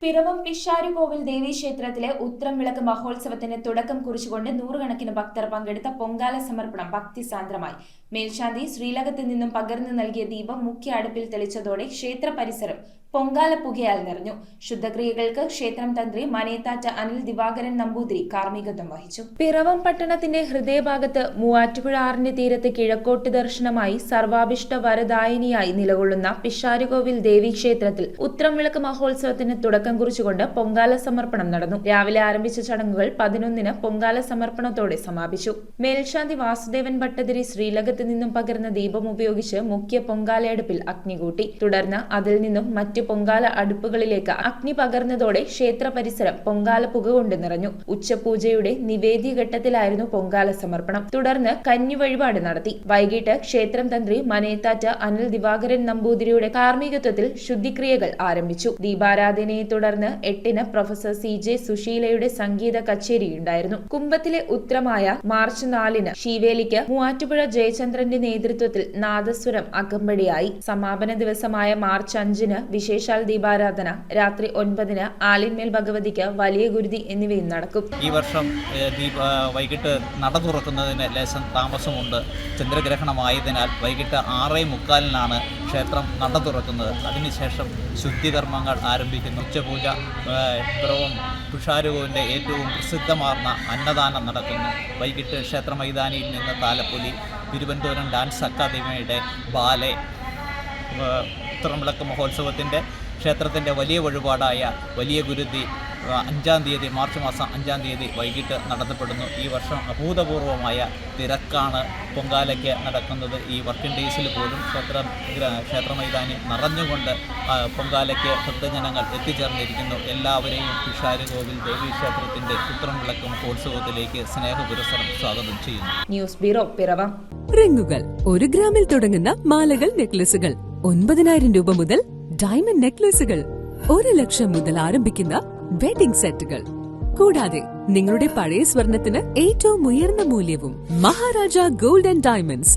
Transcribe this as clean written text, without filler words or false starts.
പിറവം പിഷാരുകോവിൽ ദേവീക്ഷേത്രത്തിലെ ഉത്രംവിളക്ക് മഹോത്സവത്തിന് തുടക്കം കുറിച്ചുകൊണ്ട് നൂറുകണക്കിന് ഭക്തർ പങ്കെടുത്ത പൊങ്കാല സമർപ്പണം ഭക്തിസാന്ദ്രമായി. മേൽശാന്തി ശ്രീലകത്ത് നിന്നും പകർന്നു നൽകിയ ദീപം മുഖ്യ അടുപ്പിൽ തെളിച്ചതോടെ ക്ഷേത്ര പരിസരം പൊങ്കാല പുകയാൽ നിറഞ്ഞു. ശുദ്ധക്രിയകൾക്ക് ക്ഷേത്രം തന്ത്രി മനേത്താറ്റ് അനിൽ ദിവാകരൻ നമ്പൂതിരി കാർമ്മികത്വം വഹിച്ചു. പിറവം പട്ടണത്തിന്റെ ഹൃദയഭാഗത്ത് മൂവാറ്റുപുഴ ആറിന്റെ തീരത്ത് കിഴക്കോട്ട് ദർശനമായി സർവാഭിഷ്ട വരദായിനിയായി നിലകൊള്ളുന്ന പിഷാരുകോവിൽ ദേവീക്ഷേത്രത്തിൽ ഉത്രംവിളക്ക് മഹോത്സവത്തിന് തുടക്കം കുറിച്ചുകൊണ്ട് പൊങ്കാല സമർപ്പണം നടന്നു. രാവിലെ ആരംഭിച്ച ചടങ്ങുകൾ 11-ന് പൊങ്കാല സമർപ്പണത്തോടെ സമാപിച്ചു. മേൽശാന്തി വാസുദേവൻ ഭട്ടതിരി ശ്രീലകത്ത് നിന്നും പകർന്ന ദീപം ഉപയോഗിച്ച് മുഖ്യ പൊങ്കാലയടുപ്പിൽ അഗ്നി കൂട്ടി. തുടർന്ന് അതിൽ നിന്നും മറ്റ് പൊങ്കാല അടുപ്പുകളിലേക്ക് അഗ്നി പകർന്നതോടെ ക്ഷേത്ര പരിസരം പൊങ്കാല പുക കൊണ്ട് നിറഞ്ഞു. ഉച്ചപൂജയുടെ നിവേദ്യഘട്ടത്തിലായിരുന്നു പൊങ്കാല സമർപ്പണം. തുടർന്ന് കന്നി വഴിപാട് നടത്തി. വൈകിട്ട് ക്ഷേത്രം തന്ത്രി മനേത്താറ്റ് അനിൽ ദിവാകരൻ നമ്പൂതിരിയുടെ കാർമ്മികത്വത്തിൽ ശുദ്ധിക്രിയകൾ ആരംഭിച്ചു. ദീപാരാധനയെ തുടർന്ന് 8-ന് പ്രൊഫസർ CJ സുശീലയുടെ സംഗീത കച്ചേരിയുണ്ടായിരുന്നു. കുംഭത്തിലെ ഉത്രമായ മാർച്ച് 4-ന് ശീവേലിക്ക് മൂവാറ്റുപുഴ ജയചന്ദ്രന്റെ നേതൃത്വത്തിൽ നാദസ്വരം അകമ്പടിയായി. സമാപന ദിവസമായ മാർച്ച് 5-ന് വിശേഷാൽ ദീപാരാധന, രാത്രി 9-ന് ആലിന്മേൽ ഭഗവതിക്ക് വലിയ ഗുരുതി എന്നിവയും നടക്കും. ഈ വർഷം വൈകിട്ട് നട തുറക്കുന്നതിന് ലേശം താമസമുണ്ട്. ചന്ദ്രഗ്രഹണമായതിനാൽ വൈകിട്ട് 6:45-നാണ് ക്ഷേത്രം നട തുറക്കുന്നത്. അതിനുശേഷം ശുദ്ധികർമ്മങ്ങൾ ആരംഭിക്കുന്നു. ഉച്ചപൂജ, പിറവം പിഷാരുകോവിലിൻ്റെ ഏറ്റവും പ്രസിദ്ധമാർന്ന അന്നദാനം നടക്കുന്നു. വൈകിട്ട് ക്ഷേത്ര മൈതാനിയിൽ നിന്ന് താലപ്പൊലി, തിരുവനന്തപുരം ഡാൻസ് അക്കാദമിയുടെ ബാലെ, ഉത്രംവിളക്ക് മഹോത്സവത്തിൻ്റെ ക്ഷേത്രത്തിൻ്റെ വലിയ വഴിപാടായ വലിയ ഗുരുതി 5-ാം തീയതി, മാർച്ച് മാസം 5-ാം തീയതി വൈകിട്ട് നടത്തപ്പെടുന്നു. ഈ വർഷം അഭൂതപൂർവമായ തിരക്കാണ് പൊങ്കാലയ്ക്ക് നടക്കുന്നത്. ഈ വർക്കിംഗ് ഡേയ്സിൽ പോലും ക്ഷേത്ര മൈതാനി നിറഞ്ഞുകൊണ്ട് പൊങ്കാലയ്ക്ക് ഭക്തജനങ്ങൾ എത്തിച്ചേർന്നിരിക്കുന്നു. എല്ലാവരെയും പിഷാരുകോവിൽ ദേവീക്ഷേത്രത്തിൻ്റെ ഉത്രംവിളക്ക് മഹോത്സവത്തിലേക്ക് സ്നേഹപുരസ്സരം സ്വാഗതം ചെയ്യുന്നു. News bureau, Piravom. റിങ്ങുകൾ 1 ഗ്രാമിൽ തുടങ്ങുന്ന മാലകൾ, നെക്ലസുകൾ 9,000 രൂപ മുതൽ ഡയമണ്ട് നെക്ലസുകൾ 1 ലക്ഷം മുതൽ ആരംഭിക്കുന്ന വെഡിംഗ് സെറ്റുകൾ, കൂടാതെ നിങ്ങളുടെ പഴയ സ്വർണത്തിന് ഏറ്റവും ഉയർന്ന മൂല്യവും. Maharaja gold and diamonds,